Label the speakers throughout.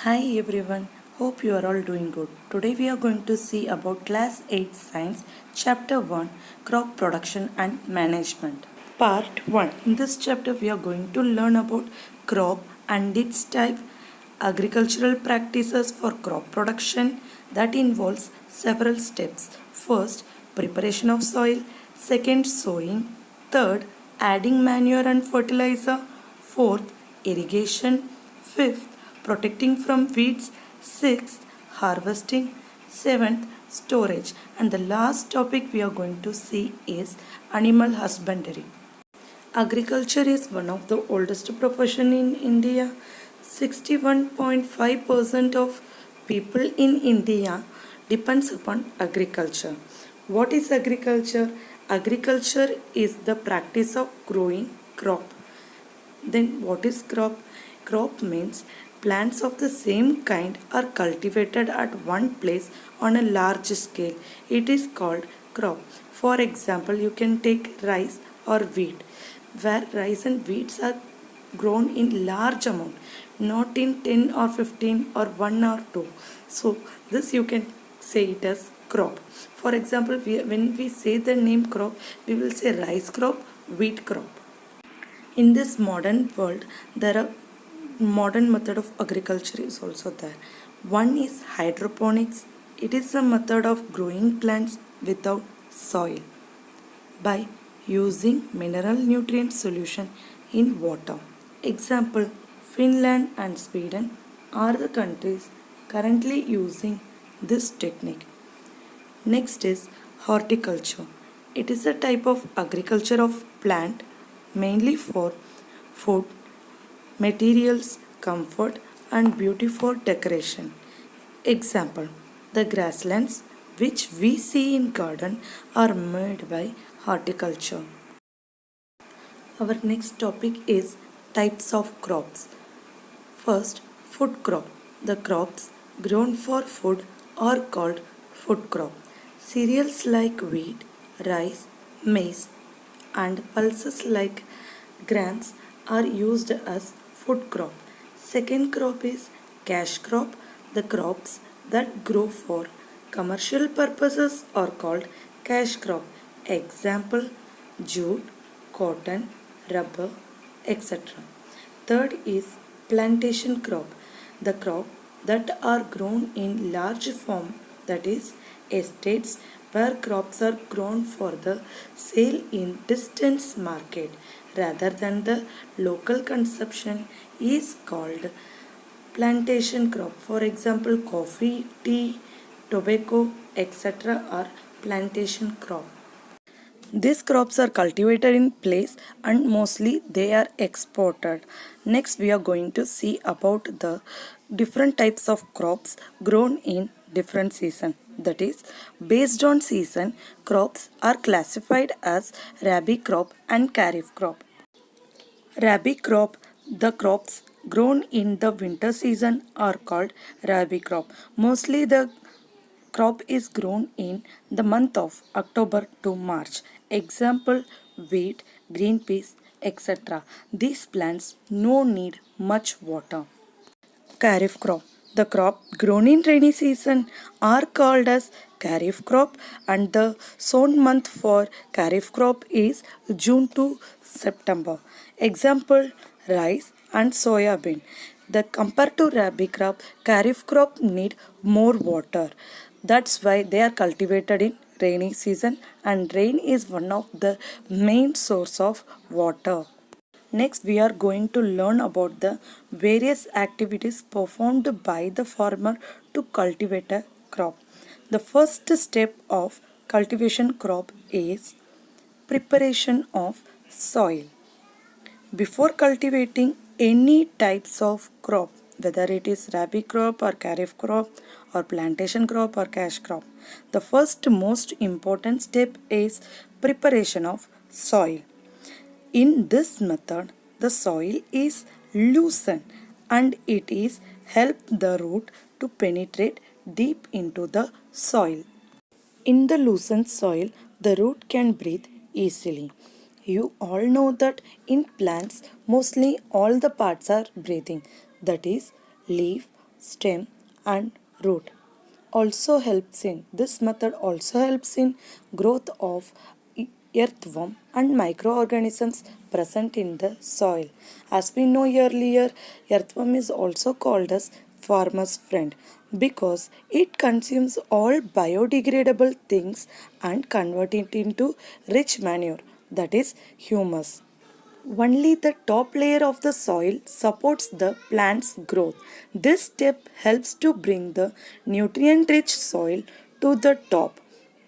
Speaker 1: Hi everyone, hope you are all doing good. Today we are going to see about Class 8 Science Chapter 1 Crop Production and Management. Part 1. In this chapter we are going to learn about crop and its type, agricultural practices for crop production that involves several steps. First, preparation of soil, second, sowing, third, adding manure and fertilizer, fourth, irrigation, fifth, protecting from weeds, sixth, harvesting, seventh, storage, and the last topic we are going to see is animal husbandry. Agriculture is one of the oldest profession in India. 61.5% of people in India depends upon agriculture. What is agriculture? Agriculture is the practice of growing crop. Then what is crop? Crop means plants of the same kind are cultivated at one place on a large scale. It is called crop. For example, you can take rice or wheat, where rice and wheats are grown in large amount, not in 10 or 15 or 1 or 2. So this you can say it as crop. For example, when we say the name crop, we will say rice crop, wheat crop. In this modern world, there are modern method of agriculture is also there. One is hydroponics. It is a method of growing plants without soil by using mineral nutrient solution in water. Example, Finland and Sweden are the countries currently using this technique. Next is horticulture. It is a type of agriculture of plant mainly for food, materials, comfort and beauty for decoration. Example, the grasslands which we see in garden are made by horticulture. Our next topic is types of crops. First, food crop. The crops grown for food are called food crop. Cereals like wheat, rice, maize, and pulses like grains are used as food crop. Second crop is cash crop. The crops that grow for commercial purposes are called cash crop. Example, jute, cotton, rubber, etc. Third is plantation crop. The crop that are grown in large form, that is estates where crops are grown for the sale in distant market rather than the local consumption is called plantation crop. For example, coffee, tea, tobacco, etc. are plantation crop. These crops are cultivated in place and mostly they are exported. Next we are going to see about the different types of crops grown in different season. That is, based on season, crops are classified as rabi crop and kharif crop. Rabi crop, the crops grown in the winter season are called rabi crop. Mostly the crop is grown in the month of October to March. Example, wheat, green peas, etc. These plants no need much water. Kharif crop. The crop grown in rainy season are called as Kharif crop, and the sown month for Kharif crop is June to September. Example, rice and soya bean. The compared to rabi crop, Kharif crop need more water. That's why they are cultivated in rainy season, and rain is one of the main source of water. Next, we are going to learn about the various activities performed by the farmer to cultivate a crop. The first step of cultivation crop is preparation of soil. Before cultivating any types of crop, whether it is rabi crop or kharif crop or plantation crop or cash crop, the first most important step is preparation of soil. In this method, the soil is loosened and it is help the root to penetrate deep into the soil. In the loosened soil, the root can breathe easily. You all know that in plants, mostly all the parts are breathing. That is, leaf, stem and root. This method also helps in growth of earthworm and microorganisms present in the soil. As we know earlier, earthworm is also called as farmer's friend because it consumes all biodegradable things and convert it into rich manure, that is humus. Only the top layer of the soil supports the plant's growth. This step helps to bring the nutrient rich soil to the top.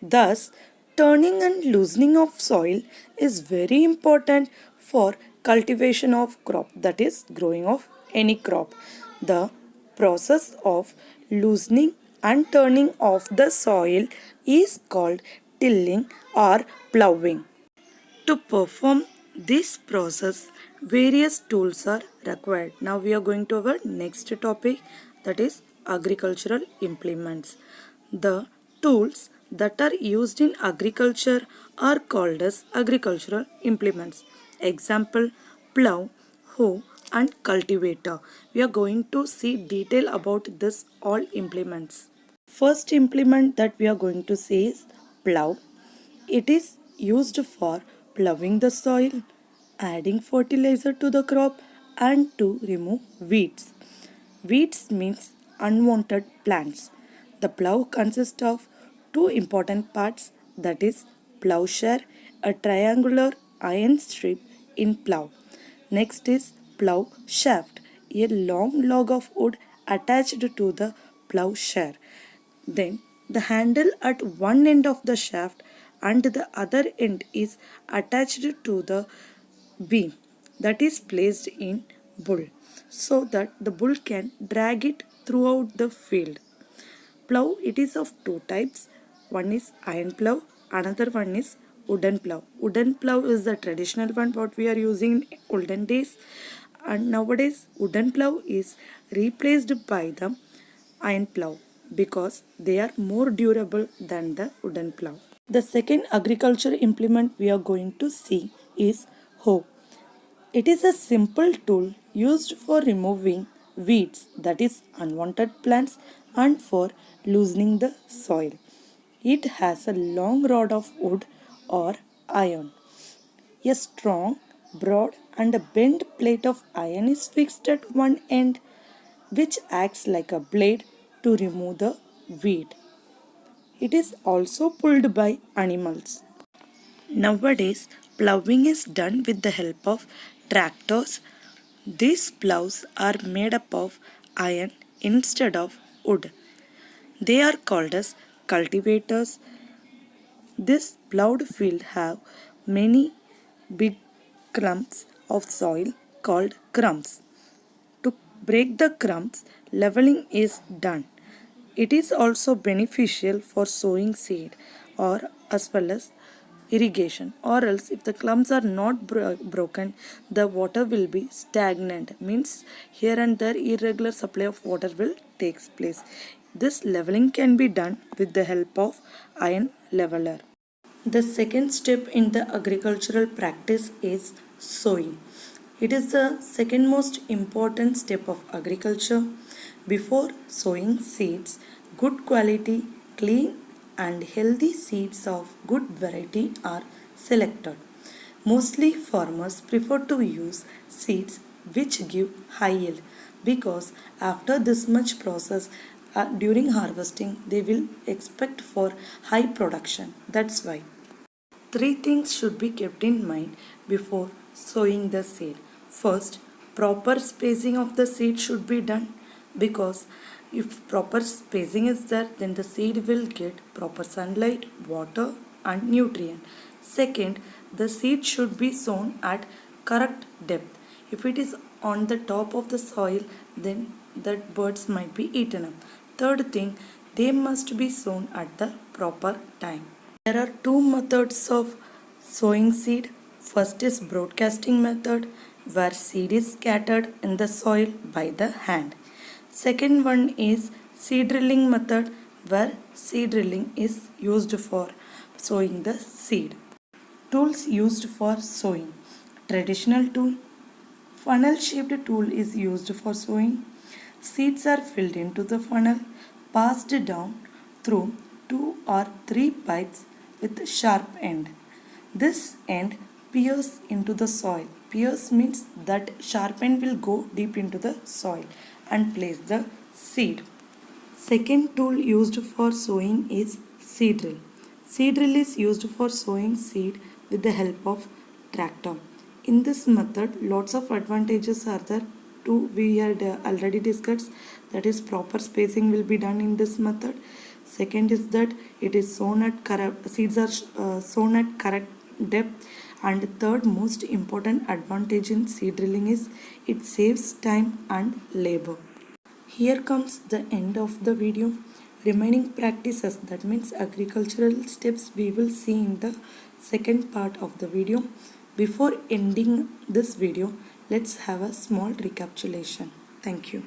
Speaker 1: Thus, turning and loosening of soil is very important for cultivation of crop, that is growing of any crop. The process of loosening and turning of the soil is called tilling or ploughing. To perform this process, various tools are required. Now we are going to our next topic, that is agricultural implements. The tools that are used in agriculture are called as agricultural implements. Example, plough, hoe and cultivator. We are going to see detail about this all implements. First implement that we are going to see is plough. It is used for ploughing the soil, adding fertilizer to the crop, and to remove weeds. Weeds means unwanted plants. The plough consists of two important parts, that is ploughshare, a triangular iron strip in plough. Next is plough shaft, a long log of wood attached to the ploughshare. Then the handle at one end of the shaft and the other end is attached to the beam that is placed in bull so that the bull can drag it throughout the field. Plough, it is of two types. One is iron plough, another one is wooden plough. Wooden plough is the traditional one what we are using in olden days, and nowadays wooden plough is replaced by the iron plough because they are more durable than the wooden plough. The second agriculture implement we are going to see is hoe. It is a simple tool used for removing weeds, that is unwanted plants, and for loosening the soil. It has a long rod of wood or iron. A strong, broad, and a bent plate of iron is fixed at one end, which acts like a blade to remove the weed. It is also pulled by animals. Nowadays, ploughing is done with the help of tractors. These ploughs are made up of iron instead of wood. They are called as cultivators. This ploughed field have many big clumps of soil called crumbs. To break the crumbs, leveling is done. It is also beneficial for sowing seed or as well as irrigation, or else if the clumps are not broken, the water will be stagnant, means here and there irregular supply of water will takes place. This leveling can be done with the help of iron leveler. The second step in the agricultural practice is sowing. It is the second most important step of agriculture. Before sowing seeds, good quality, clean and healthy seeds of good variety are selected. Mostly farmers prefer to use seeds which give high yield because after this much process during harvesting they will expect for high production. That's why. Three things should be kept in mind before sowing the seed. First, proper spacing of the seed should be done because if proper spacing is there, then the seed will get proper sunlight, water, and nutrient. Second, the seed should be sown at correct depth. If it is on the top of the soil, then the birds might be eaten up. Third thing, they must be sown at the proper time. There are two methods of sowing seed. First is broadcasting method where seed is scattered in the soil by the hand. Second one is seed drilling method where seed drilling is used for sowing the seed. Tools used for sowing. Traditional tool. Funnel shaped tool is used for sowing. Seeds are filled into the funnel, passed down through 2 or 3 pipes with sharp end. This end pierces into the soil. Pierce means that sharp end will go deep into the soil and place the seed. Second tool used for sowing is seed drill. Seed drill is used for sowing seed with the help of tractor. In this method, lots of advantages are there. Two we had already discussed, that is proper spacing will be done in this method. Second is that it is sown at correct seeds are sown at correct depth. And third most important advantage in seed drilling is it saves time and labor. Here comes the end of the video. Remaining practices, that means agricultural steps, we will see in the second part of the video. Before ending this video, let's have a small recapitulation. Thank you.